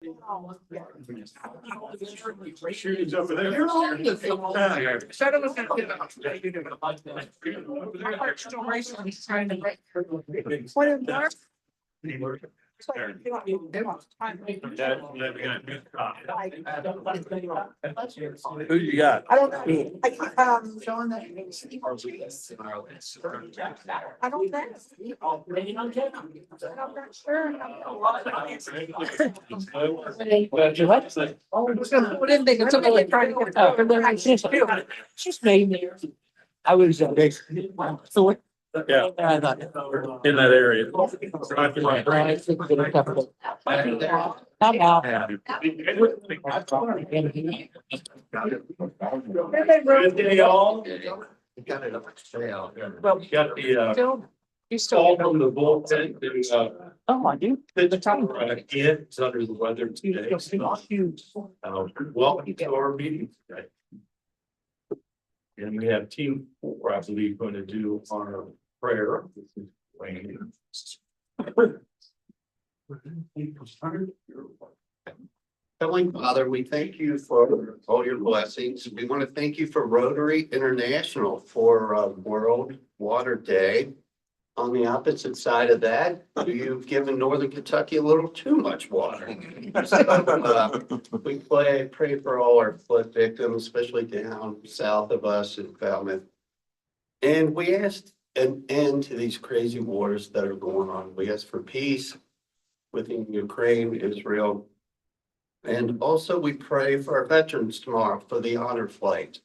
Shoes over there. Said it was gonna get out today. You didn't like that. My heart's still racing. He's trying to write. What in Mark? Who you got? I don't know. I don't know. I'm not sure. She's made me. I was basically. Yeah, in that area. Good day, all. Got it up at sale. Well, You got the you stall still. from the bullpen to Oh, I do. the top again. It's under the weather today. Huge. Welcome to our meeting today. And we have team 4, I believe, going to do our prayer. Heavenly Father, we thank you for all your blessings. We want to thank you for Rotary International for World Water Day. On the opposite side of that, you've given Northern Kentucky a little too much water. We pray for all our flood victims, especially down south of us in Falmouth. And we asked an end to these crazy wars that are going on. We ask for peace within Ukraine, Israel. And also we pray for our veterans tomorrow for the honor flight.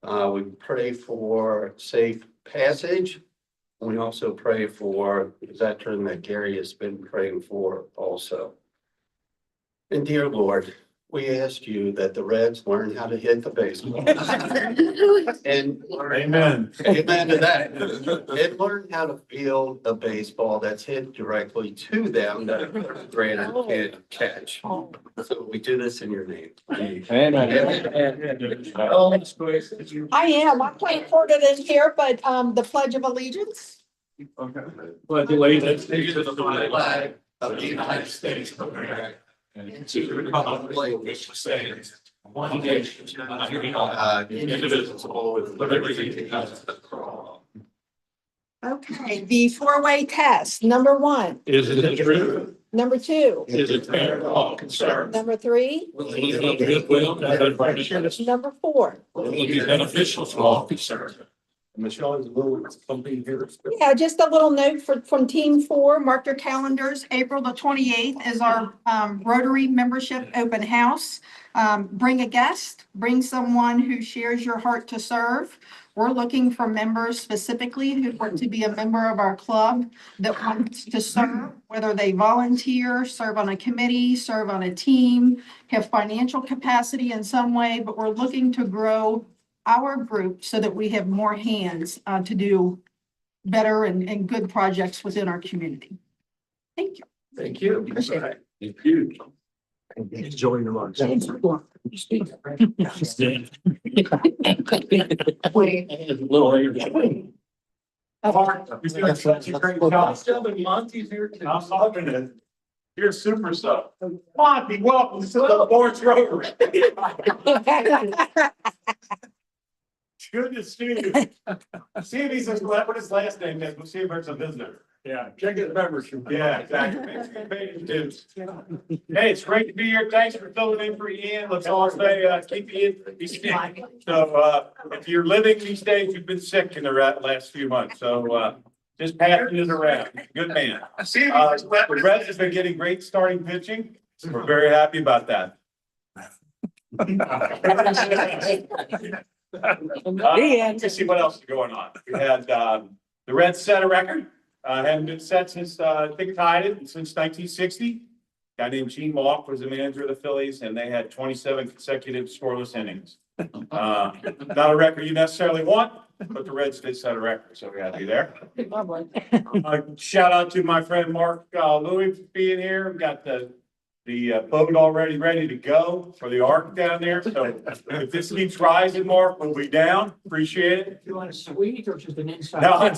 We pray for safe passage. We also pray for the veteran that Gary has been praying for also. And dear Lord, we ask you that the Reds learn how to hit the baseball. And Amen. Amen to that. And learn how to field a baseball that's hit directly to them that a granted can't catch. So we do this in your name. I am. I'm playing for it in here, but the Pledge of Allegiance. Okay. Pledge allegiance to the Flag of the United States of America. and to the republic which stands one nation under God, indivisible, with liberty and justice for all. Okay, the four-way test. Number 1. Is it true? Number 2. Is it fair to all concerned? Number 3. Will it yield goodwill and friendship? Number 4. Will it be beneficial to all concerned? Michelle is a little something here. Yeah, just a little note from Team 4. Mark your calendars. April the 28th is our Rotary membership open house. Bring a guest, bring someone who shares your heart to serve. We're looking for members specifically who want to be a member of our club that wants to serve, whether they volunteer, serve on a committee, serve on a team, have financial capacity in some way, but we're looking to grow our group so that we have more hands to do better and good projects within our community. Thank you. Thank you. Appreciate it. Thank you. Enjoy your lunch. Monty's here. I'm loving it. You're super stuff. Monty, welcome to the Lawrence Rotary. Good to see you. See if he's what his last name is. We'll see if there's a visitor. Yeah, check his membership. Yeah, exactly. Make sure you pay his dues. Hey, it's great to be here. Thanks for filling in for Ian. Let's all say, keep Ian. He's sick. So, if you're living these days, you've been sick in the last few months. So, just passing it around. Good man. The Reds have been getting great starting pitching. So we're very happy about that. Let's see what else is going on. We had the Reds set a record. Hadn't been set since I think tied it since 1960. A guy named Gene Mauch was the manager of the Phillies, and they had 27 consecutive scoreless innings. Not a record you necessarily want, but the Reds did set a record, so we're happy there. Shout out to my friend Mark Louis for being here. We got the boat already ready to go for the arc down there. So if this keeps rising, Mark, we'll be down. Appreciate it. You want a suite or just an inside? No,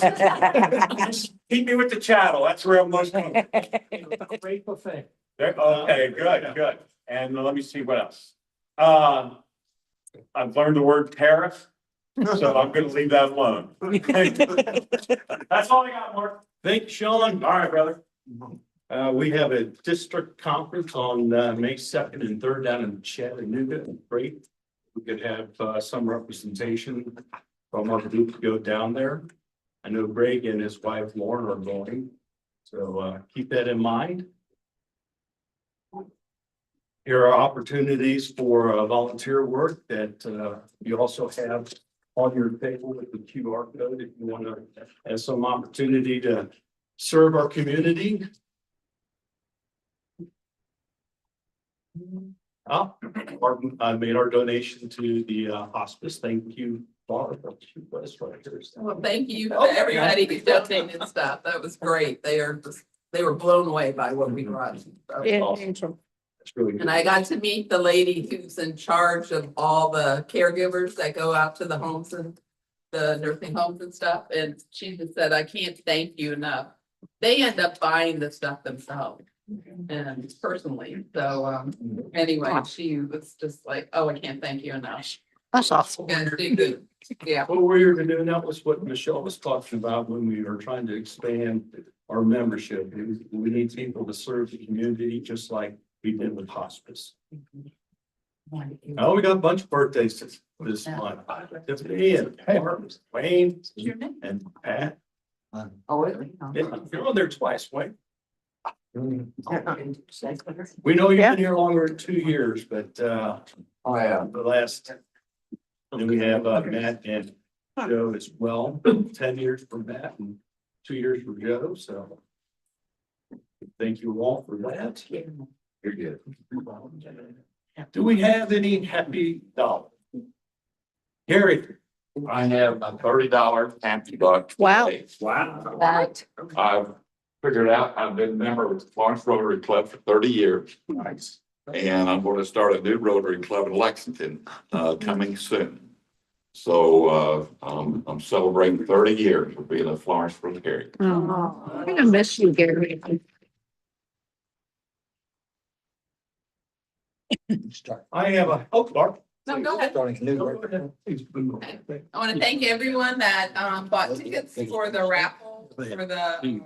keep me with the chattel. That's where I'm most comfortable. Great buffet. Okay, good. And let me see what else. I've learned the word tariff, so I'm gonna leave that alone. That's all I got, Mark. Thank you, Sean. All right, brother. We have a district conference on May 2nd and 3rd down in Chattanooga. Great. We could have some representation from our group to go down there. I know Greg and his wife Lauren are going, so keep that in mind. Here are opportunities for volunteer work that you also have on your table with the QR code if you want to have some opportunity to serve our community. I made our donation to the hospice. Thank you, Barb. Well, thank you to everybody who donated stuff. That was great. They were blown away by what we brought. So- That's really good. And I got to meet the lady who's in charge of all the caregivers that go out to the homes and the nursing homes and stuff. And she just said, I can't thank you enough. They end up buying the stuff themselves and personally. So, anyway, she was just like, oh, I can't thank you enough. That's awesome. You guys did good. Yeah. What we were doing, that was what Michelle was talking about when we were trying to expand our membership. We need people to serve the community just like we did with hospice. Oh, we got a bunch of birthdays this month. Tiffany and Mark, Wayne and Pat. Oh, really? Yeah, you're on there twice, Wayne. We know you've Yeah. been here longer than 2 years, but Oh, yeah. the last. And we have Matt and Joe as well, 10 years for Matt and 2 years for Joe, so. Thank you all for that. You're good. Do we have any happy dollars? Gary? I have a $30 happy buck. Wow. today. Wow. That. I've figured out, I've been a member of the Florence Rotary Club for 30 years. Nice. And I'm going to start a new Rotary Club in Lexington, coming soon. So, I'm celebrating 30 years of being a Florence Rotary. Oh, I'm gonna miss you, Gary. I have a, oh, Clark. No, go ahead. Go ahead. I want to thank everyone that bought tickets for the raffle for the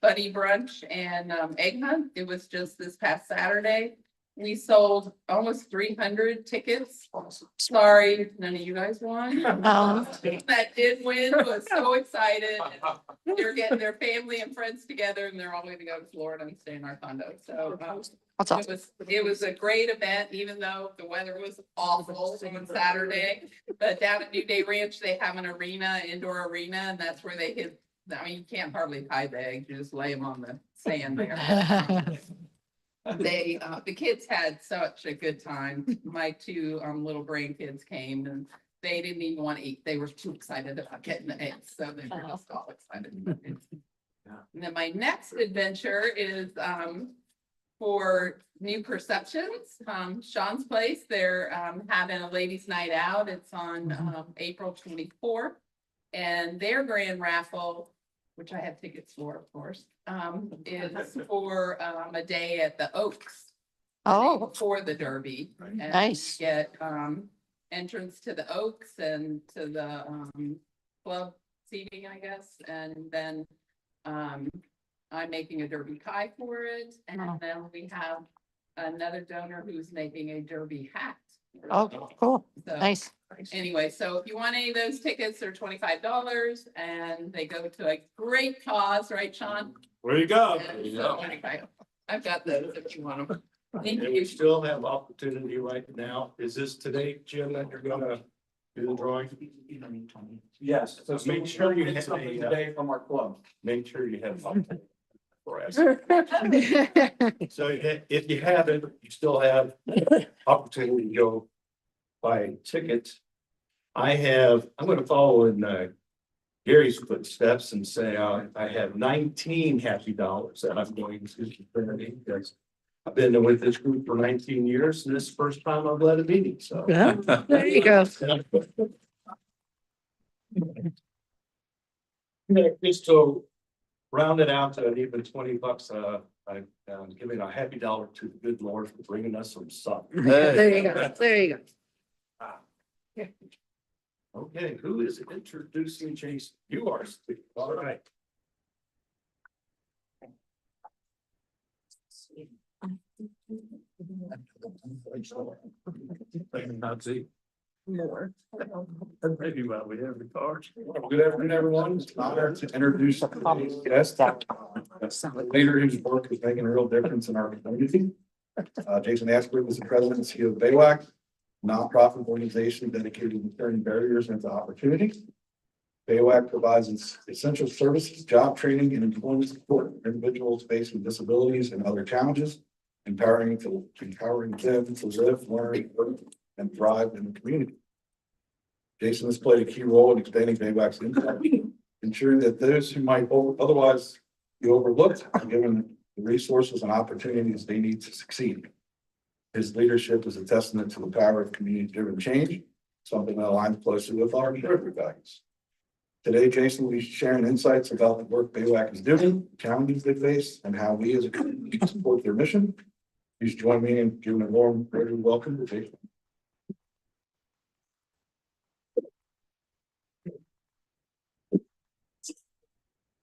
Buddy Brunch and Egg Hunt. It was just this past Saturday. We sold almost 300 tickets. Sorry, none of you guys won. Oh. That did win was so excited. They're getting their family and friends together and they're all going to go to Florida and stay in our condo. So That's awesome. it was a great event, even though the weather was awful on Saturday. But down at New Day Ranch, they have an arena, indoor arena, and that's where they hit. I mean, you can't hardly hide the eggs, you just lay them on the sand there. The kids had such a good time. My two little grandkids came and they didn't even want to eat. They were too excited about getting the eggs, so they were just all excited about it. And then my next adventure is for New Perceptions, Sean's Place. They're having a ladies' night out. It's on April 24th. And their grand raffle, which I have tickets for, of course, is for a day at the Oaks. Oh, For the Derby. And Nice. you get entrance to the Oaks and to the club seating, I guess. And then I'm making a DerbyKy for it. And Oh. then we have another donor who's making a Derby hat. oh, cool. So Nice. anyway, so if you want any of those tickets, they're $25 and they go to a great cause, right, Sean? Where you go? And so, anyway, I've got those if you want them. Thank And we you. still have opportunity right now. Is this today, Jim, that you're gonna do the drawing? Yes. So make sure you have Something a, today from our club. make sure you have something for us. So if you haven't, you still have opportunity to go buy tickets. I'm gonna follow in Gary's footsteps and say, I have 19 happy dollars that I'm going to because I've been with this group for 19 years and this is the first time I've led a meeting, so. Yeah, there you go. Just to round it out to even $20 a by giving a happy dollar to the good Lord for bringing us some sun. There you go. There you go. Okay, who is introducing Jason? You are, Steve. All right. Nazi. More. Maybe while we have the cards. Good afternoon, everyone. It's an honor to introduce today's guest. A leader whose work is making a real difference in our community. Jason Ashbrook is the president and CEO of BAWAC, a nonprofit organization dedicated to turning barriers into opportunities. BAWAC provides essential services, job training, and employment support for individuals facing disabilities and other challenges, empowering them to live, learn, work, and thrive in the community. Jason has played a key role in expanding BAWAC's impact, ensuring that those who might otherwise be overlooked are given the resources and opportunities they need to succeed. His leadership is a testament to the power of community-driven change, something that aligns closely with our character values. Today, Jason will be sharing insights about the work BAWAC is doing, challenges they face, and how we as a community can support their mission. Please join me in giving a warm welcome to Jason.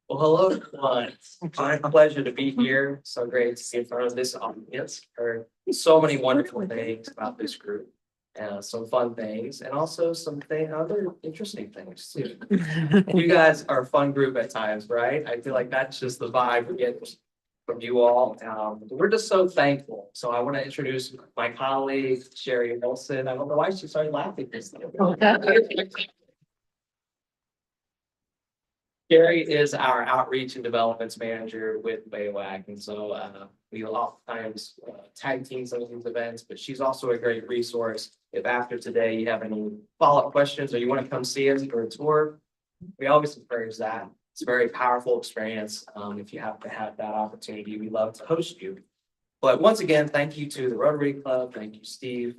Well, hello, everyone. It's my pleasure to be here. So great to see in front of this audience. Heard so many wonderful things about this group. Some fun things and also some other interesting things too. You guys are a fun group at times, right? I feel like that's just the vibe we get from you all. We're just so thankful. So I want to introduce my colleague, Sherry Wilson. I don't know why she started laughing this time. Gary is our outreach and developments manager with BAWAC, and so we oftentimes tag team some of these events, but she's also a great resource. If after today you have any follow-up questions or you want to come see us for a tour, we always encourage that. It's a very powerful experience. If you have to have that opportunity, we love to host you. But once again, thank you to the Rotary Club. Thank you, Steve.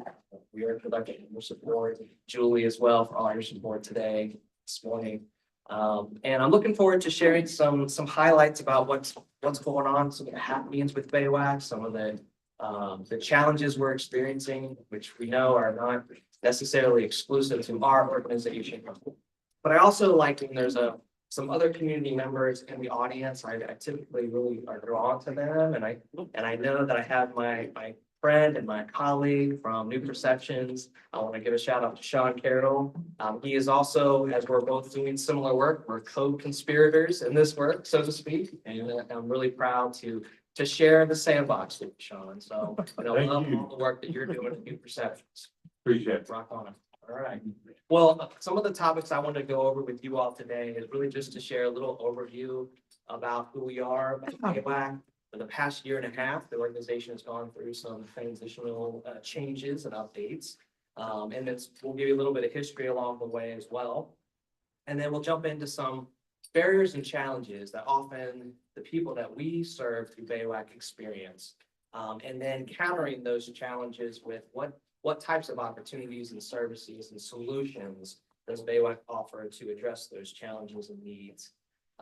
We are productive your support. Julie as well for all your support today, this morning. And I'm looking forward to sharing some highlights about what's going on, some of the happenings with BAWAC, some of the challenges we're experiencing, which we know are not necessarily exclusive to our organization. But I also like when there's some other community members in the audience. I typically really are drawn to them, and I know that I have my friend and my colleague from New Perceptions. I want to give a shout out to Sean Carroll. He is also, as we're both doing similar work, we're co-conspirators in this work, so to speak. And I'm really proud to share the sandbox with Sean. So I love all the work that you're doing at New Perceptions. Appreciate it. Rock on. All right. Well, some of the topics I want to go over with you all today is really just to share a little overview about who we are at BAWAC. For the past year and a half, the organization has gone through some transitional changes and updates. And we'll give you a little bit of history along the way as well. And then we'll jump into some barriers and challenges that often the people that we serve through BAWAC experience. And then countering those challenges with what types of opportunities and services and solutions does BAWAC offer to address those challenges and needs.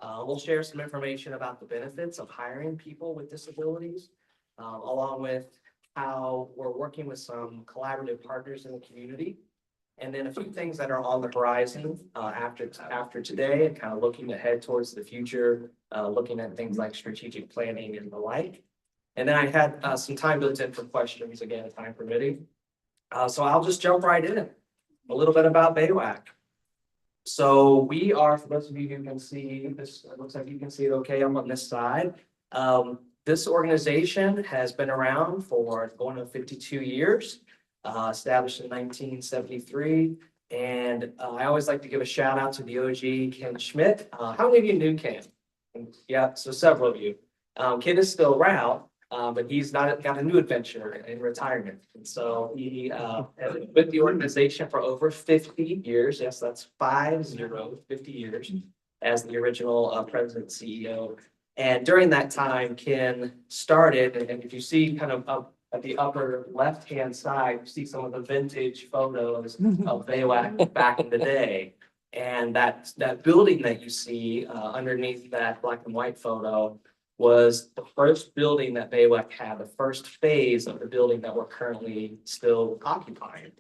We'll share some information about the benefits of hiring people with disabilities, along with how we're working with some collaborative partners in the community. And then a few things that are on the horizon after today, and kind of looking ahead towards the future, looking at things like strategic planning and the like. And then I had some time built in for questions, again, time permitting. So I'll just jump right in. A little bit about BAWAC. So we are, for those of you who can see this, it looks like you can see it okay. I'm on this side. This organization has been around for going on 52 years, established in 1973. And I always like to give a shout out to the OG, Ken Schmidt. How many of you knew Ken? Yeah, so several of you. Ken is still around, but he's got a new adventure in retirement. And so he has been with the organization for over 50 years. Yes, that's 50 years as the original president CEO. And during that time, Ken started, and if you see kind of up at the upper left-hand side, you see some of the vintage photos of BAWAC back in the day. And that building that you see underneath that black and white photo was the first building that BAWAC had, the first phase of the building that we're currently still occupying.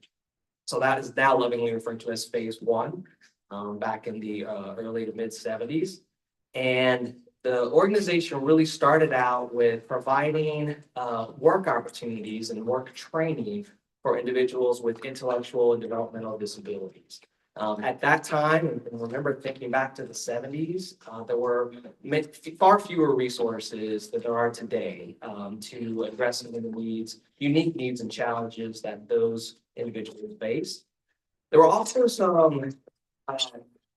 So that is now lovingly referred to as phase one, back in the early to mid '70s. And the organization really started out with providing work opportunities and work training for individuals with intellectual and developmental disabilities. At that time, and remember thinking back to the '70s, there were far fewer resources than there are today to address some of the needs, unique needs and challenges that those individuals face. There were also some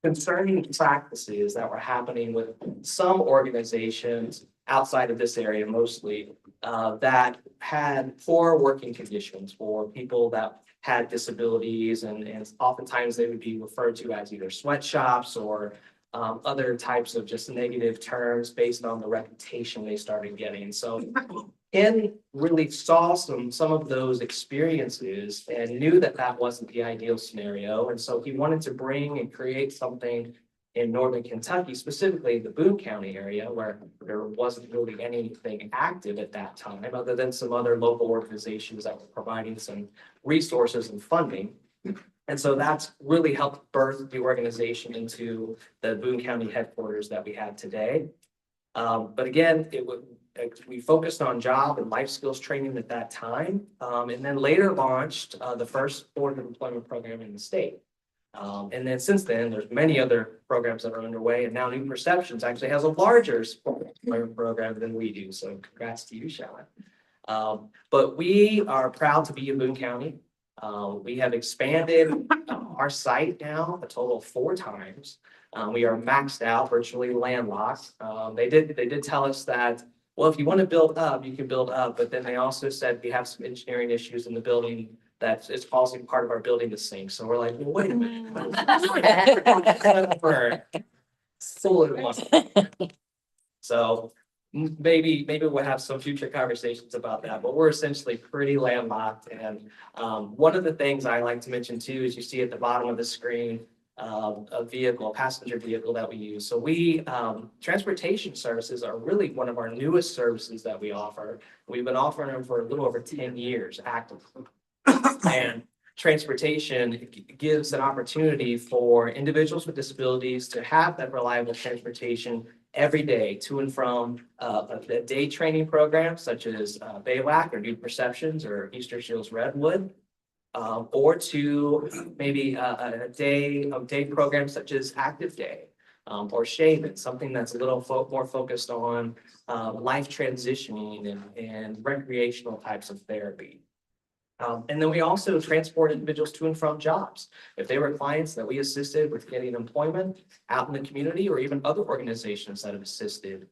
concerning practices that were happening with some organizations outside of this area mostly that had poor working conditions for people that had disabilities, and oftentimes they would be referred to as either sweatshops or other types of just negative terms based on the reputation they started getting. So Ken really saw some of those experiences and knew that that wasn't the ideal scenario. And so he wanted to bring and create something in Northern Kentucky, specifically the Boone County area, where there wasn't really anything active at that time, other than some other local organizations that were providing some resources and funding. And so that's really helped birth the organization into the Boone County headquarters that we have today. But again, we focused on job and life skills training at that time, and then later launched the first Board of Employment program in the state. And then since then, there's many other programs that are underway, and now New Perceptions actually has a larger employment program than we do. So congrats to you, Shalyn. But we are proud to be in Boone County. We have expanded our site now a total of 4 times. We are maxed out, virtually landlocked. They did tell us that, well, if you want to build up, you can build up. But then they also said we have some engineering issues in the building that is causing part of our building to sink. So we're like, well, wait a minute. So maybe we'll have some future conversations about that, but we're essentially pretty landlocked. And one of the things I like to mention too is you see at the bottom of the screen a passenger vehicle that we use. So transportation services are really one of our newest services that we offer. We've been offering them for a little over 10 years actively. And transportation gives an opportunity for individuals with disabilities to have that reliable transportation every day to and from a day training program such as BAWAC or New Perceptions or Eastern Shields Redwood, or to maybe a day program such as Active Day or Shaven, something that's a little more focused on life transitioning and recreational types of therapy. And then we also transport individuals to and from jobs. If they were clients that we assisted with getting employment out in the community, or even other organizations that have assisted.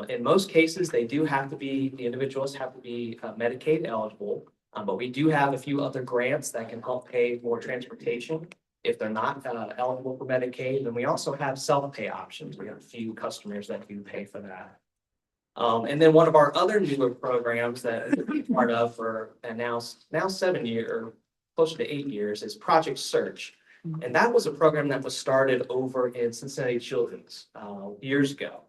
In most cases, the individuals have to be Medicaid eligible, but we do have a few other grants that can help pay for transportation if they're not eligible for Medicaid. And we also have self-pay options. We have a few customers that do pay for that. And then one of our other newer programs that we're part of for now 7 years, or closer to 8 years, is Project Search. And that was a program that was started over in Cincinnati Children's years ago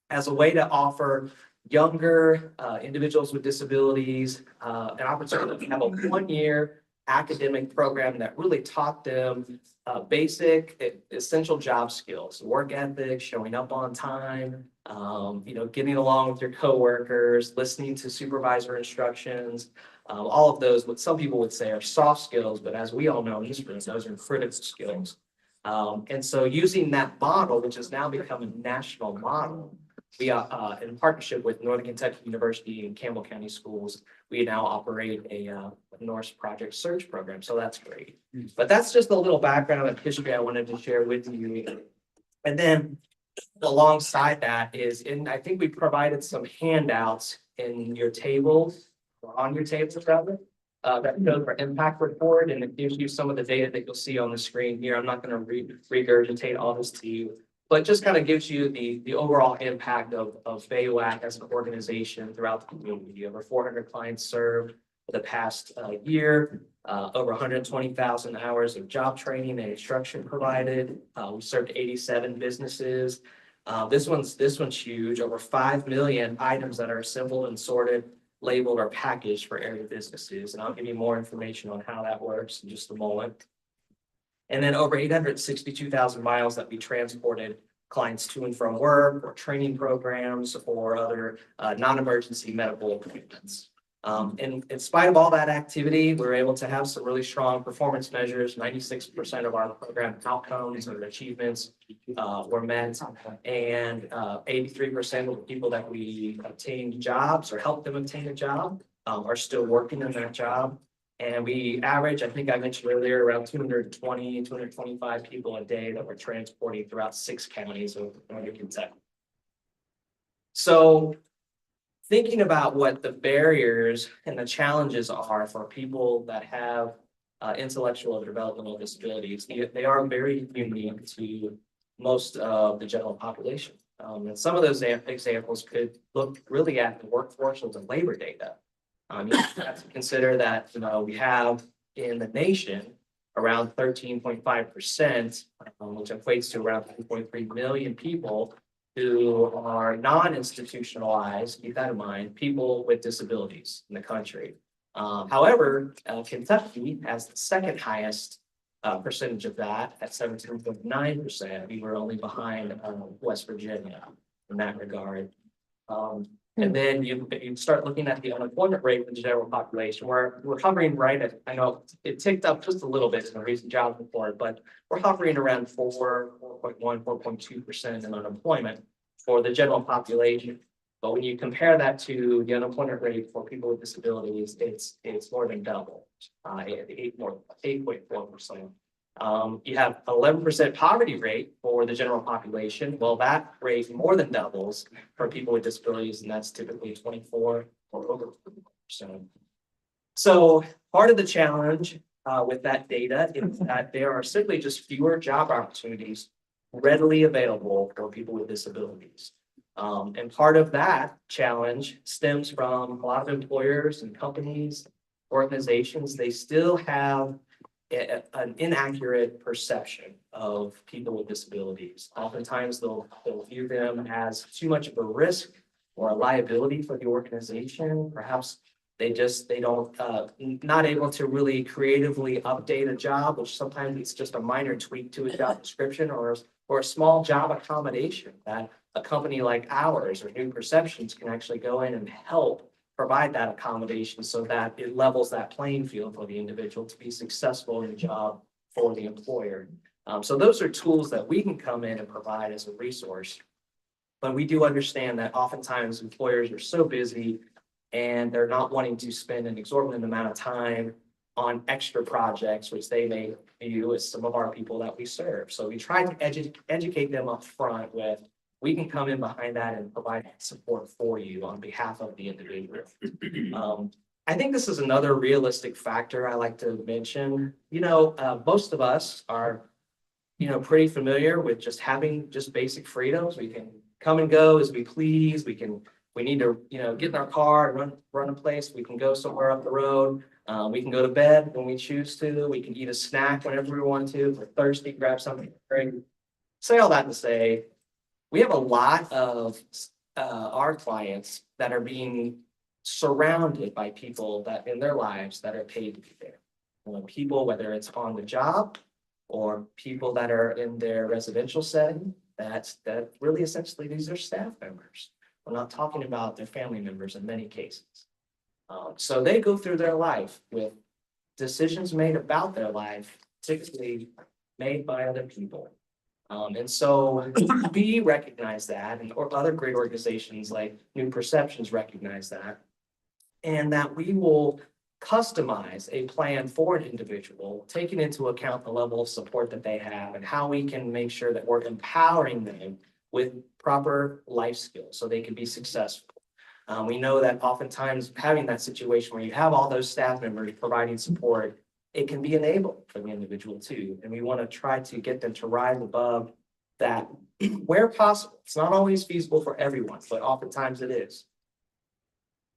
as a way to offer younger individuals with disabilities an opportunity to have a 1-year academic program that really taught them basic essential job skills, work ethic, showing up on time, getting along with your coworkers, listening to supervisor instructions, all of those, what some people would say are soft skills, but as we all know in this room, those are critical skills. And so using that model, which has now become a national model, we are in partnership with Northern Kentucky University and Campbell County Schools, we now operate a Norse Project Search program. So that's great. But that's just a little background and history I wanted to share with you. And then alongside that I think we provided some handouts in your tables, or on your tables rather, that shows our impact report, and it gives you some of the data that you'll see on the screen here. I'm not going to regurgitate all this to you, but just kind of gives you the overall impact of BAWAC as an organization throughout the community. Over 400 clients served for the past year, over 120,000 hours of job training and instruction provided. We served 87 businesses. This one's huge, over 5 million items that are assembled and sorted, labeled or packaged for area businesses. And I'll give you more information on how that works in just a moment. And then over 862,000 miles that we transported clients to and from work or training programs or other non-emergency medical appointments. And in spite of all that activity, we were able to have some really strong performance measures. 96% of our program outcomes and achievements were met. And 83% of the people that we obtained jobs or helped them obtain a job are still working in that job. And we average, I think I mentioned earlier, around 220, 225 people a day that we're transporting throughout 6 counties of northern Kentucky. So thinking about what the barriers and the challenges are for people that have intellectual or developmental disabilities, they are very unique to most of the general population. And some of those examples could look really at the workforce of the labor data. You have to consider that, we have in the nation around 13.5%, which equates to around 2.3 million people who are non-institutionalized, keep that in mind, people with disabilities in the country. However, Kentucky has the second highest percentage of that at 17.9%. We were only behind West Virginia in that regard. And then you start looking at the unemployment rate for the general population, where we're hovering right at, I know it ticked up just a little bit in the recent jobs report, but we're hovering around 4.1, 4.2% in unemployment for the general population. But when you compare that to the unemployment rate for people with disabilities, it's more than double, 8.4%. You have 11% poverty rate for the general population. Well, that rate more than doubles for people with disabilities, and that's typically 24 or over 40%. So part of the challenge with that data is that there are simply just fewer job opportunities readily available for people with disabilities. And part of that challenge stems from a lot of employers and companies, organizations, they still have an inaccurate perception of people with disabilities. Oftentimes they'll view them as too much of a risk or a liability for the organization. Perhaps they don't not able to really creatively update a job, which sometimes it's just a minor tweak to a job description or a small job accommodation that a company like ours or New Perceptions can actually go in and help provide that accommodation so that it levels that playing field for the individual to be successful in the job for the employer. So those are tools that we can come in and provide as a resource. But we do understand that oftentimes employers are so busy and they're not wanting to spend an exorbitant amount of time on extra projects, which they may view as some of our people that we serve. So we try to educate them up front with, we can come in behind that and provide support for you on behalf of the individual. I think this is another realistic factor I like to mention. Most of us are, pretty familiar with just having just basic freedoms. We can come and go as we please. We need to, get in our car and run a place. We can go somewhere up the road. We can go to bed when we choose to. We can eat a snack whenever we want to. If we're thirsty, grab something to drink. Say all that to say, we have a lot of our clients that are being surrounded by people that in their lives that are paid to be there. People, whether it's on the job or people that are in their residential setting, that really essentially these are staff members. We're not talking about their family members in many cases. So they go through their life with decisions made about their life, typically made by other people. And so we recognize that, or other great organizations like New Perceptions recognize that, and that we will customize a plan for an individual, taking into account the level of support that they have and how we can make sure that we're empowering them with proper life skills so they can be successful. We know that oftentimes having that situation where you have all those staff members providing support, it can be enabled for the individual too. And we want to try to get them to rise above that where possible. It's not always feasible for everyone, but oftentimes it is.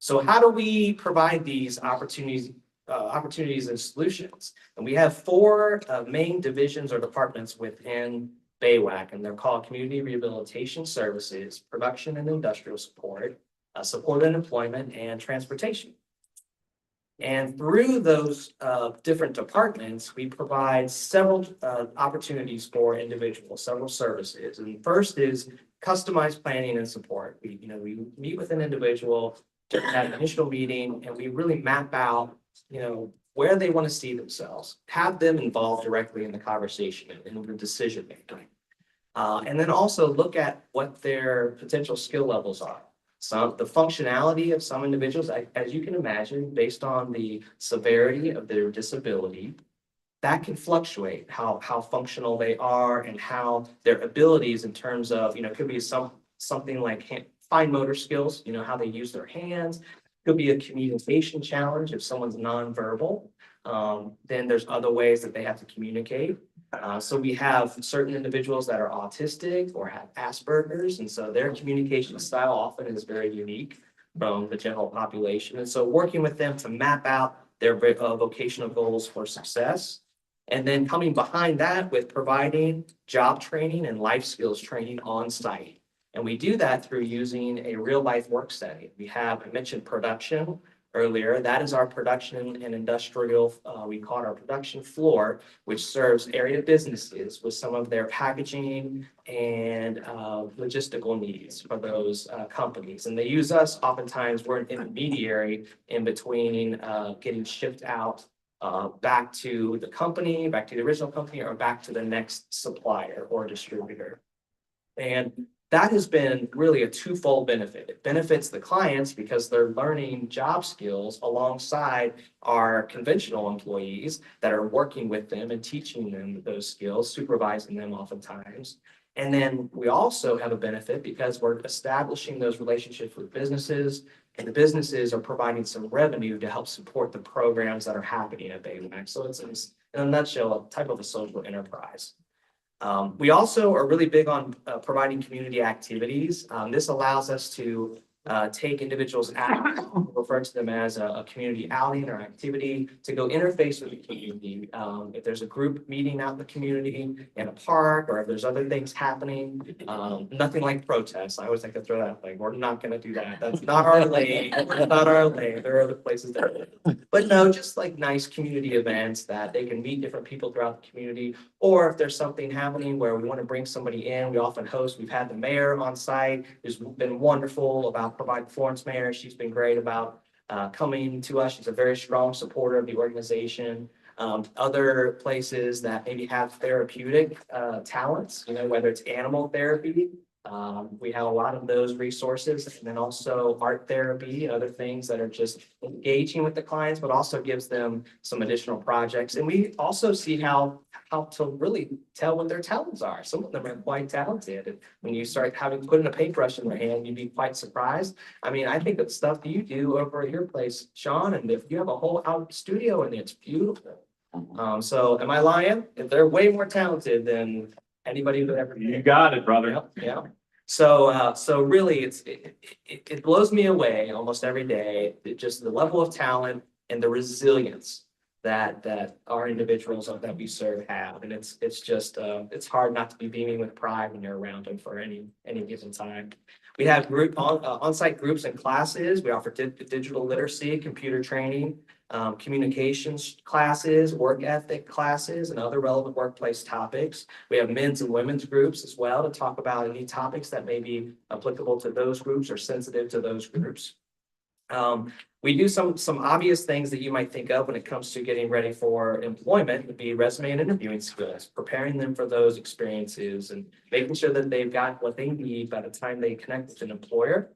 So how do we provide these opportunities and solutions? And we have 4 main divisions or departments within BAWAC, and they're called Community Rehabilitation Services, Production and Industrial Support, Support and Employment, and Transportation. And through those different departments, we provide several opportunities for individuals, several services. And first is customized planning and support. We meet with an individual during that initial meeting, and we really map out, where they want to see themselves, have them involved directly in the conversation and in the decision making. And then also look at what their potential skill levels are. The functionality of some individuals, as you can imagine, based on the severity of their disability, that can fluctuate how functional they are and how their abilities in terms of, it could be something like fine motor skills, how they use their hands. Could be a communication challenge if someone's nonverbal. Then there's other ways that they have to communicate. So we have certain individuals that are autistic or have Asperger's, and so their communication style often is very unique from the general population. And so working with them to map out their vocational goals for success, and then coming behind that with providing job training and life skills training on site. And we do that through using a real life work setting. I mentioned production earlier. That is our production and industrial, we call it our production floor, which serves area businesses with some of their packaging and logistical needs for those companies. And they use us, oftentimes we're an intermediary in between getting shipped out back to the company, back to the original company, or back to the next supplier or distributor. And that has been really a twofold benefit. It benefits the clients because they're learning job skills alongside our conventional employees that are working with them and teaching them those skills, supervising them oftentimes. And then we also have a benefit because we're establishing those relationships with businesses, and the businesses are providing some revenue to help support the programs that are happening at BAWAC. So it's, in a nutshell, a type of a social enterprise. We also are really big on providing community activities. This allows us to take individuals out, refer to them as a community outing or activity, to go interface with the community. If there's a group meeting out in the community, in a park, or if there's other things happening, nothing like protests. I always like to throw that, like, we're not going to do that. That's not our lane. That's not our lane. There are other places that, but no, just like nice community events that they can meet different people throughout the community. Or if there's something happening where we want to bring somebody in, we often host. We've had the mayor on site, who's been wonderful about providing. Florence Mayor, she's been great about coming to us. She's a very strong supporter of the organization. Other places that maybe have therapeutic talents, whether it's animal therapy. We have a lot of those resources, and then also art therapy, other things that are just engaging with the clients, but also gives them some additional projects. And we also see how to really tell what their talents are. Some of them are quite talented. And when you start putting a paintbrush in their hand, you'd be quite surprised. I mean, I think of stuff that you do over at your place, Sean, and if you have a whole out studio and it's beautiful. So am I lying? If they're way more talented than anybody who ever. You got it, brother. Yep, yeah. So really it blows me away almost every day, just the level of talent and the resilience that our individuals that we serve have. And it's just it's hard not to be beaming with pride when you're around them for any given time. We have on-site groups and classes. We offer digital literacy, computer training, communications classes, work ethic classes, and other relevant workplace topics. We have men's and women's groups as well to talk about any topics that may be applicable to those groups or sensitive to those groups. We do some obvious things that you might think of when it comes to getting ready for employment would be resume and interviewing skills, preparing them for those experiences and making sure that they've got what they need by the time they connect with an employer.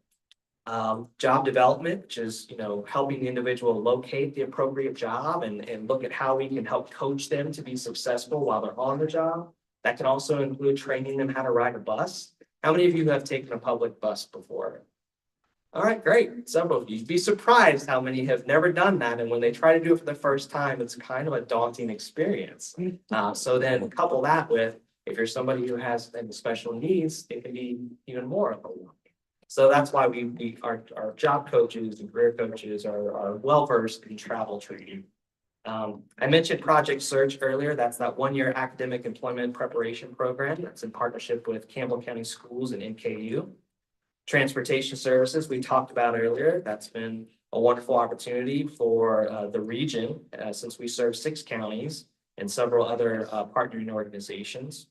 Job development, which is, helping the individual locate the appropriate job and look at how we can help coach them to be successful while they're on the job. That can also include training them how to ride a bus. How many of you have taken a public bus before? All right, great. Several of you. You'd be surprised how many have never done that. And when they try to do it for the first time, it's kind of a daunting experience. So then couple that with, if you're somebody who has any special needs, it can be even more overwhelming. So that's why our job coaches and career coaches are well versed in travel training. I mentioned Project Search earlier. That's that one-year academic employment preparation program that's in partnership with Campbell County Schools and NKU. Transportation services we talked about earlier. That's been a wonderful opportunity for the region since we serve 6 counties and several other partnering organizations.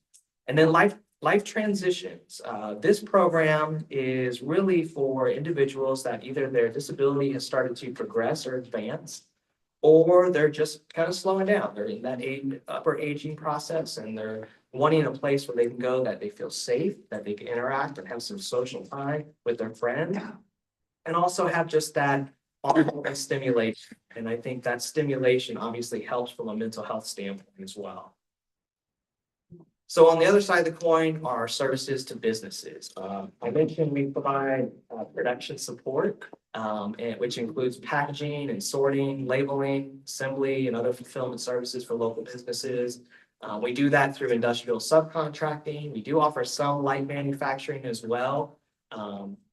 And then life transitions. This program is really for individuals that either their disability has started to progress or advance, or they're just kind of slowing down. They're in that upper aging process and they're wanting a place where they can go that they feel safe, that they can interact and have some social time with their friends, and also have just that ongoing stimulation. And I think that stimulation obviously helps from a mental health standpoint as well. So on the other side of the coin are services to businesses. I mentioned we provide production support, which includes packaging and sorting, labeling, assembly, and other fulfillment services for local businesses. We do that through industrial subcontracting. We do offer some light manufacturing as well.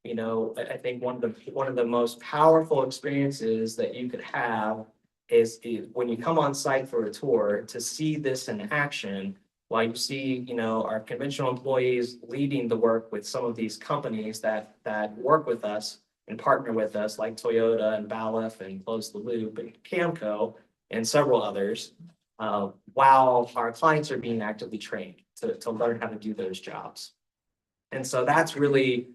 You know, I think one of the most powerful experiences that you could have is when you come on site for a tour to see this in action. While you see, you know, our conventional employees leading the work with some of these companies that work with us and partner with us, like Toyota and BAWAC and Close the Loop and Camco and several others, while our clients are being actively trained to learn how to do those jobs. And so that's really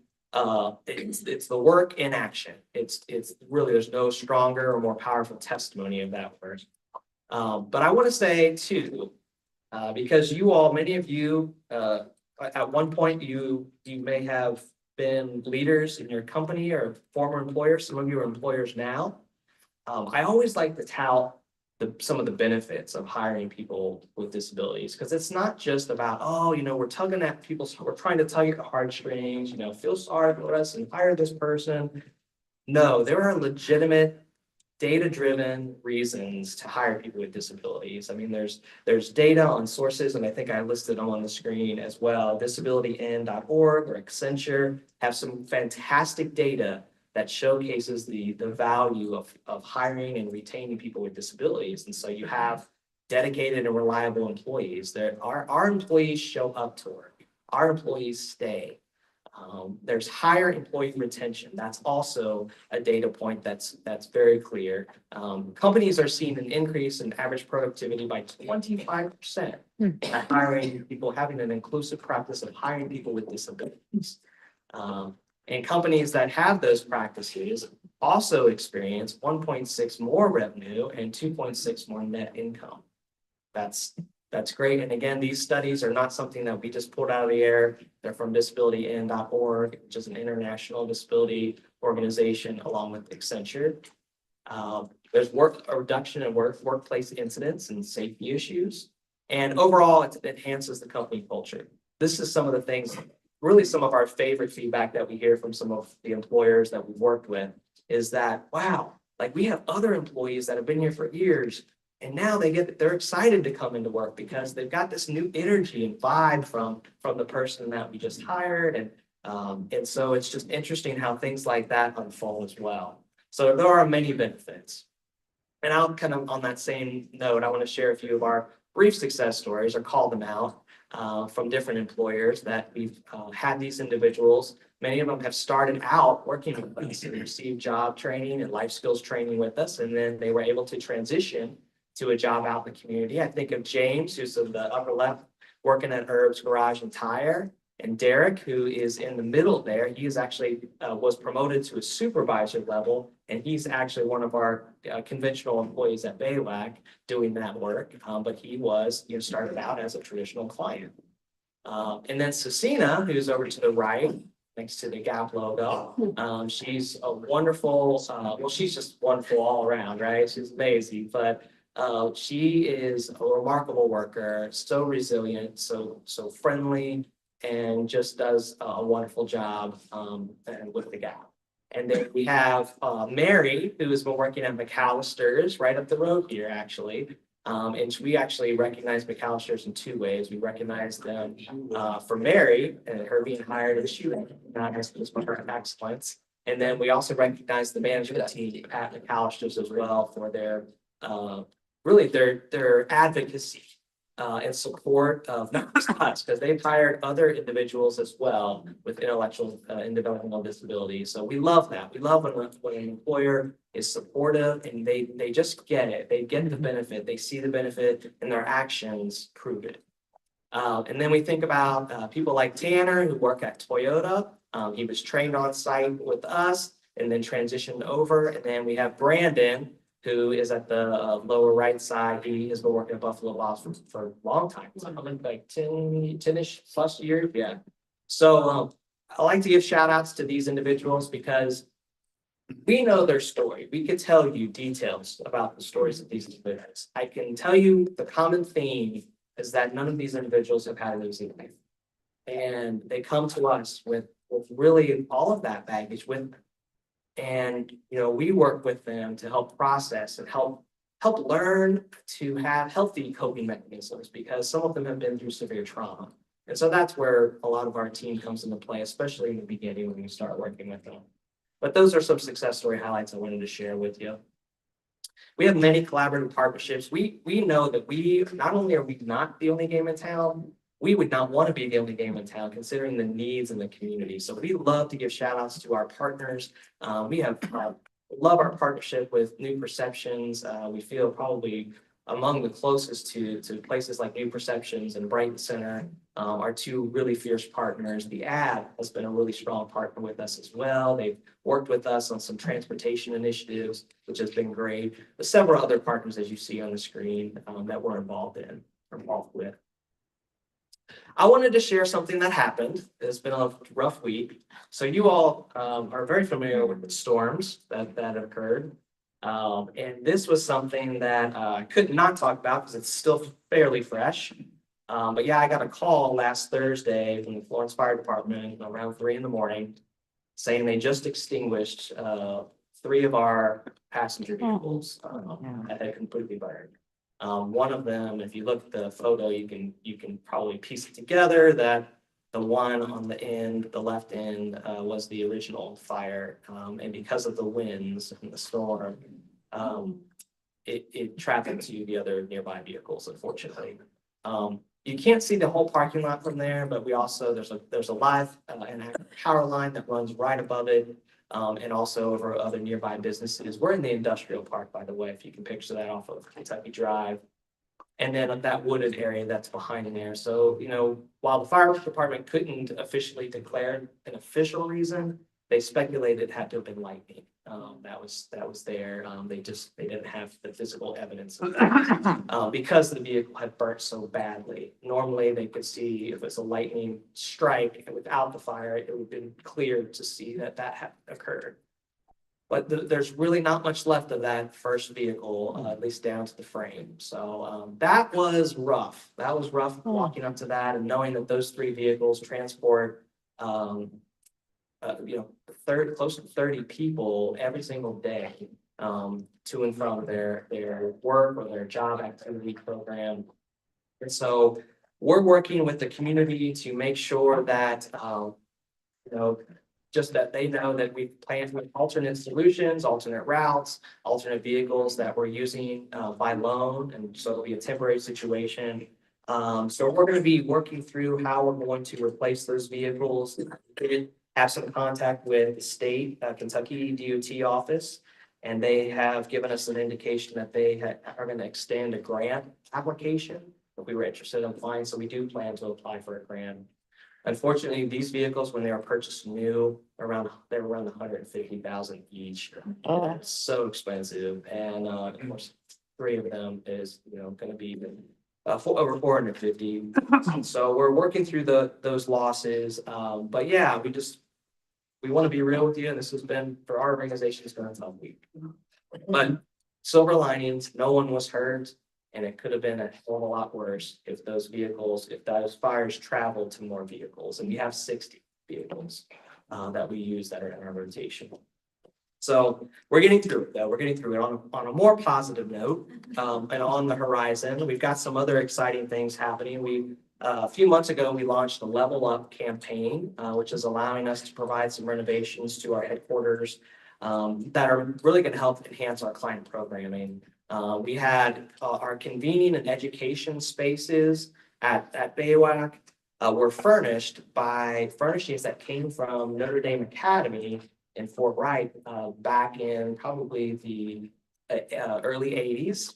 it's the work in action. It's really, there's no stronger or more powerful testimony of that word. But I want to say too, because you all, many of you, at one point, you may have been leaders in your company or former employers. Some of you are employers now. I always like to tout some of the benefits of hiring people with disabilities, because it's not just about, oh, you know, we're tugging at people's, we're trying to tug at the heartstrings, you know, feel sorry for us and hire this person. No, there are legitimate data-driven reasons to hire people with disabilities. I mean, there's data on sources, and I think I listed them on the screen as well. DisabilityN.org or Accenture have some fantastic data that showcases the value of hiring and retaining people with disabilities. And so you have dedicated and reliable employees. Our employees show up to work. Our employees stay. There's higher employee retention. That's also a data point that's very clear. Companies are seeing an increase in average productivity by 25% at hiring people, having an inclusive practice of hiring people with disabilities. And companies that have those practices also experience 1.6 more revenue and 2.6 more net income. That's great. And again, these studies are not something that we just pulled out of the air. They're from DisabilityN.org, which is an international disability organization, along with Accenture. There's a reduction in workplace incidents and safety issues. And overall, it enhances the company culture. This is some of the things, really some of our favorite feedback that we hear from some of the employers that we've worked with is that, wow, like we have other employees that have been here for years. And now they're excited to come into work because they've got this new energy and vibe from the person that we just hired. And so it's just interesting how things like that unfold as well. So there are many benefits. And I'll kind of on that same note, I want to share a few of our brief success stories or call them out from different employers that we've had these individuals. Many of them have started out working with us and received job training and life skills training with us. And then they were able to transition to a job out in the community. I think of James, who's in the upper left, working at Herb's Garage and Tire, and Derek, who is in the middle there. He is actually was promoted to a supervisor level, and he's actually one of our conventional employees at BAWAC doing that work. But he was, started out as a traditional client. And then Cecina, who's over to the right, next to the Gap logo. She's a wonderful, well, she's just wonderful all around, right? She's amazing, but she is a remarkable worker, so resilient, so friendly, and just does a wonderful job with the Gap. And then we have Mary, who has been working at McAllister's right up the road here, actually. And we actually recognize McAllister's in two ways. We recognize them for Mary and her being hired as she recognizes for her excellence. And then we also recognize the management team at McAllister's as well for their really their advocacy and support of not just us, because they've hired other individuals as well with intellectual and developmental disabilities. So we love that. We love when an employer is supportive and they just get it. They get the benefit. They see the benefit and their actions prove it. And then we think about people like Tanner who work at Toyota. He was trained on site with us and then transitioned over. And then we have Brandon, who is at the lower right side. He has been working at Buffalo Boss for a long time, like 10-ish plus years. Yeah. So I like to give shout outs to these individuals because we know their story. We could tell you details about the stories of these individuals. I can tell you the common theme is that none of these individuals have had an easy life. And they come to us with really all of that baggage with them. And, we work with them to help process and help learn to have healthy coping mechanisms because some of them have been through severe trauma. And so that's where a lot of our team comes into play, especially in the beginning when we start working with them. But those are some success story highlights I wanted to share with you. We have many collaborative partnerships. We know that not only are we not the only game in town, we would not want to be the only game in town considering the needs in the community. So we love to give shout outs to our partners. We have love our partnership with New Perceptions. We feel probably among the closest to places like New Perceptions and Brighton Center, our two really fierce partners. The Ad has been a really strong partner with us as well. They've worked with us on some transportation initiatives, which has been great. There's several other partners, as you see on the screen, that we're involved with. I wanted to share something that happened. It's been a rough week. So you all are very familiar with the storms that occurred. And this was something that I could not talk about because it's still fairly fresh. But yeah, I got a call last Thursday from the Florence Fire Department around 3 a.m. saying they just extinguished 3 of our passenger vehicles that had completely burned. One of them, if you look at the photo, you can probably piece it together that the one on the end, the left end, was the original fire. And because of the winds and the storm, it trafficked to the other nearby vehicles, unfortunately. You can't see the whole parking lot from there, but we also, there's a live and power line that runs right above it. And also over other nearby businesses. We're in the industrial park, by the way, if you can picture that off of Kentucky Drive. And then that wooded area that's behind there. So, while the fire department couldn't officially declare an official reason, they speculated it had to have been lightning. That was there. They didn't have the physical evidence because the vehicle had burnt so badly. Normally they could see if it's a lightning strike without the fire, it would have been clear to see that had occurred. But there's really not much left of that first vehicle, at least down to the frame. So that was rough. That was rough walking up to that and knowing that those 3 vehicles transport close to 30 people every single day to and from their work or their job activity program. And so we're working with the community to make sure that, just that they know that we've planned with alternate solutions, alternate routes, alternate vehicles that we're using by loan. And so it'll be a temporary situation. So we're going to be working through how we're going to replace those vehicles. Have some contact with the state Kentucky DOT office, and they have given us an indication that they are going to extend a grant application if we were interested in applying. So we do plan to apply for a grant. Unfortunately, these vehicles, when they were purchased new, they were around $150,000 each. It's so expensive, and of course, 3 of them is going to be over 450. So we're working through those losses. But yeah, we want to be real with you, and this has been, for our organization, it's been a tough week. But silver linings, no one was hurt, and it could have been a whole lot worse if those fires traveled to more vehicles. And we have 60 vehicles that we use that are in our rotation. So we're getting through it, though. We're getting through it on a more positive note. And on the horizon, we've got some other exciting things happening. A few months ago, we launched the Level Up campaign, which is allowing us to provide some renovations to our headquarters that are really going to help enhance our client programming. We had our convening and education spaces at BAWAC were furnished by furnishings that came from Notre Dame Academy in Fort Wright back in probably the early eighties.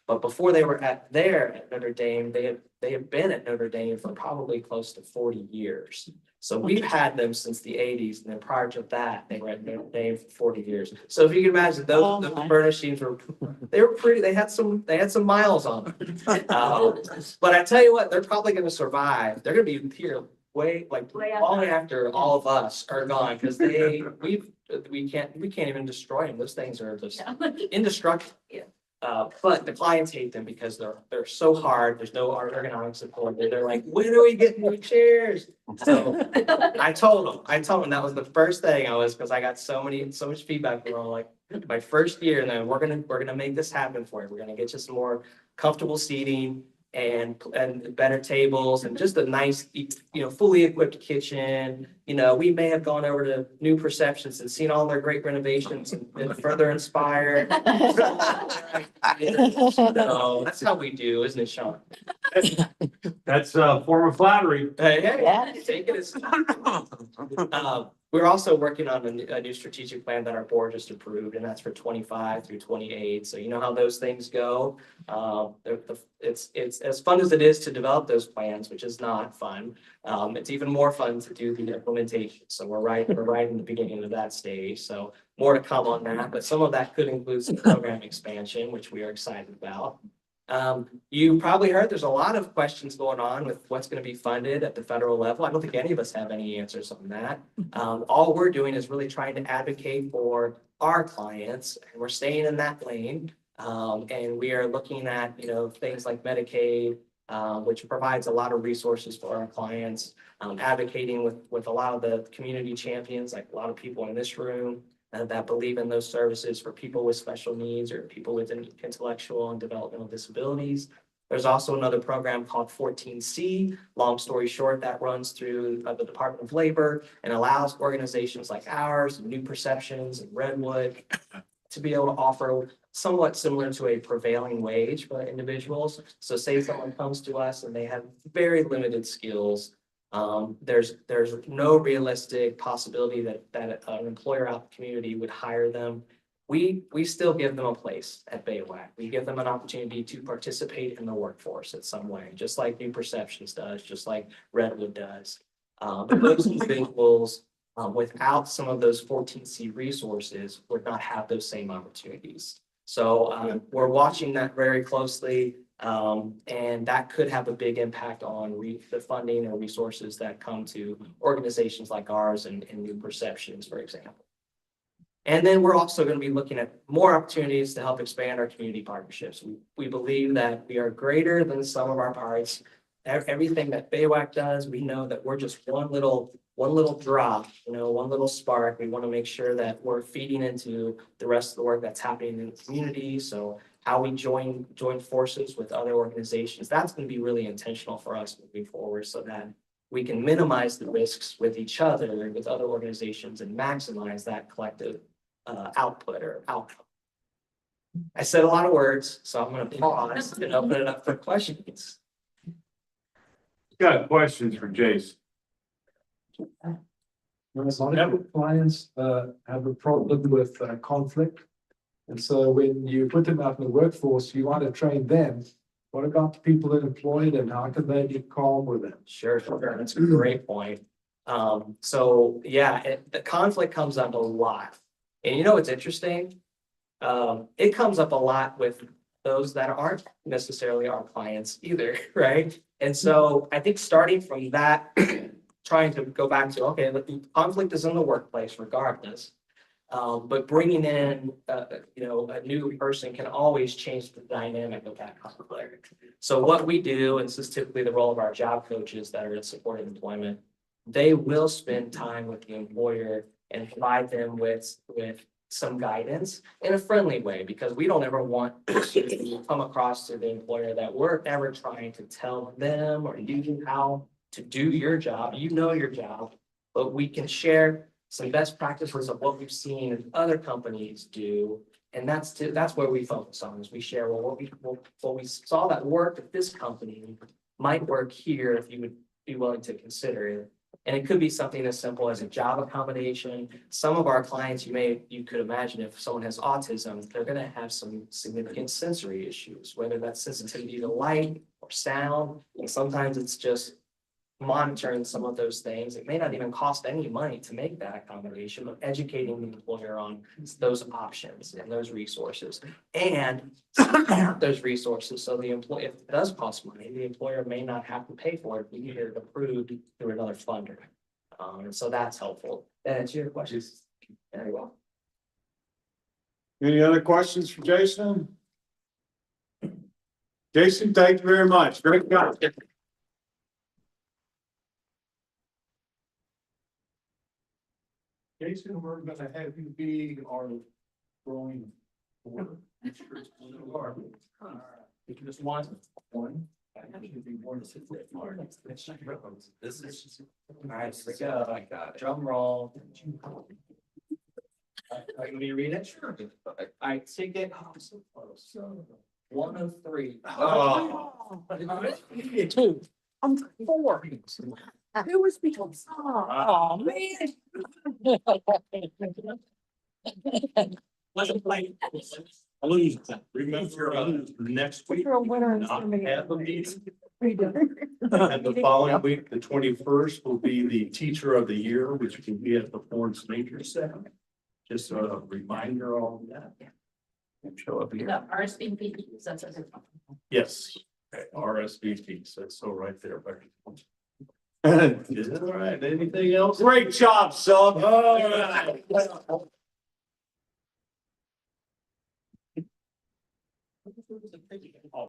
But before they were at Notre Dame, they had been at Notre Dame for probably close to 40 years. So we've had them since the eighties, and then prior to that, they were at Notre Dame for 40 years. So if you can imagine, those furnishings were pretty. They had some miles on them. But I tell you what, they're probably going to survive. They're going to be here way long after all of us are gone, because we can't even destroy them. Those things are just indestructible. But the clients hate them because they're so hard. There's no ergonomic support. They're like, when are we getting new chairs? So I told them that was the first thing because I got so much feedback from them, like my first year, and then we're gonna make this happen for you. We're gonna get you some more comfortable seating and better tables and just a nice, fully equipped kitchen. We may have gone over to New Perceptions and seen all their great renovations and been further inspired. So that's how we do, isn't it, Sean? That's a form of flattery. Hey, Yeah. take it as. We're also working on a new strategic plan that our board just approved, and that's for 25 through 28. So you know how those things go. It's as fun as it is to develop those plans, which is not fun. It's even more fun to do the implementation. So we're right in the beginning of that stage. So more to come on that, but some of that could include some program expansion, which we are excited about. You probably heard there's a lot of questions going on with what's going to be funded at the federal level. I don't think any of us have any answers on that. All we're doing is really trying to advocate for our clients, and we're staying in that lane. And we are looking at, things like Medicaid, which provides a lot of resources for our clients, advocating with a lot of the community champions, like a lot of people in this room, that believe in those services for people with special needs or people with intellectual and developmental disabilities. There's also another program called 14C, long story short, that runs through the Department of Labor and allows organizations like ours, New Perceptions and Redwood, to be able to offer somewhat similar to a prevailing wage for individuals. So say someone comes to us and they have very limited skills. There's no realistic possibility that an employer out in the community would hire them. We still give them a place at BAWAC. We give them an opportunity to participate in the workforce in some way, just like New Perceptions does, just like Redwood does. But those individuals, without some of those 14C resources, would not have those same opportunities. So we're watching that very closely. And that could have a big impact on the funding or resources that come to organizations like ours and New Perceptions, for example. And then we're also going to be looking at more opportunities to help expand our community partnerships. We believe that we are greater than the sum of our parts. Everything that BAWAC does, we know that we're just one little drop, one little spark. We want to make sure that we're feeding into the rest of the work that's happening in the community. So how we join forces with other organizations, that's going to be really intentional for us moving forward, so that we can minimize the risks with each other, with other organizations, and maximize that collective output or outcome. I said a lot of words, so I'm going to pause and open it up for questions. Got questions for Jace? A lot of clients have a problem with conflict. And so when you put them out in the workforce, you want to train them. What about the people that employ them? How can they be calm with them? Sure. That's a great point. So yeah, the conflict comes up a lot. And what's interesting? It comes up a lot with those that aren't necessarily our clients either, right? And so I think starting from that, trying to go back to, okay, the conflict is in the workplace regardless. But bringing in, a new person can always change the dynamic of that conflict. So what we do, and this is typically the role of our job coaches that are in supported employment, they will spend time with the employer and provide them with some guidance in a friendly way, because we don't ever want to come across to the employer that we're ever trying to tell them or you how to do your job. Your job, but we can share some best practices of what we've seen other companies do And that's where we focus on, is we share, well, what we saw that worked at this company might work here if you would be willing to consider it. And it could be something as simple as a job accommodation. Some of our clients, you could imagine if someone has autism, they're gonna have some significant sensory issues, whether that's sensitivity to light or sound. And sometimes it's just monitoring some of those things. It may not even cost any money to make that accommodation, but educating the employer on those options and those resources. And those resources, so the employee, if it does cost money, the employer may not have to pay for it if we get it approved through another funder. And so that's helpful. That answer your questions? Very well. Any other questions for Jason? Jason, thank you very much. Great job. Jason, we're gonna have you be our growing board. You can just want one. This is. All right, here we go. I got it. Drum roll. Are you gonna read it? Sure. I take it. Oh, so close. 1 of 3. Two. I'm 4. Who was between? Oh, man. Wasn't like. Lose. Remember, next week. You're a winner in not so many have a ways. meeting. And the following week, the 21st, will be the Teacher of the Year, which can be at the Florence Nature Center. Just a reminder on that. And show up here. RSVP. Yes, okay, RSVP, so it's so right there. All right, anything else? Great job, son.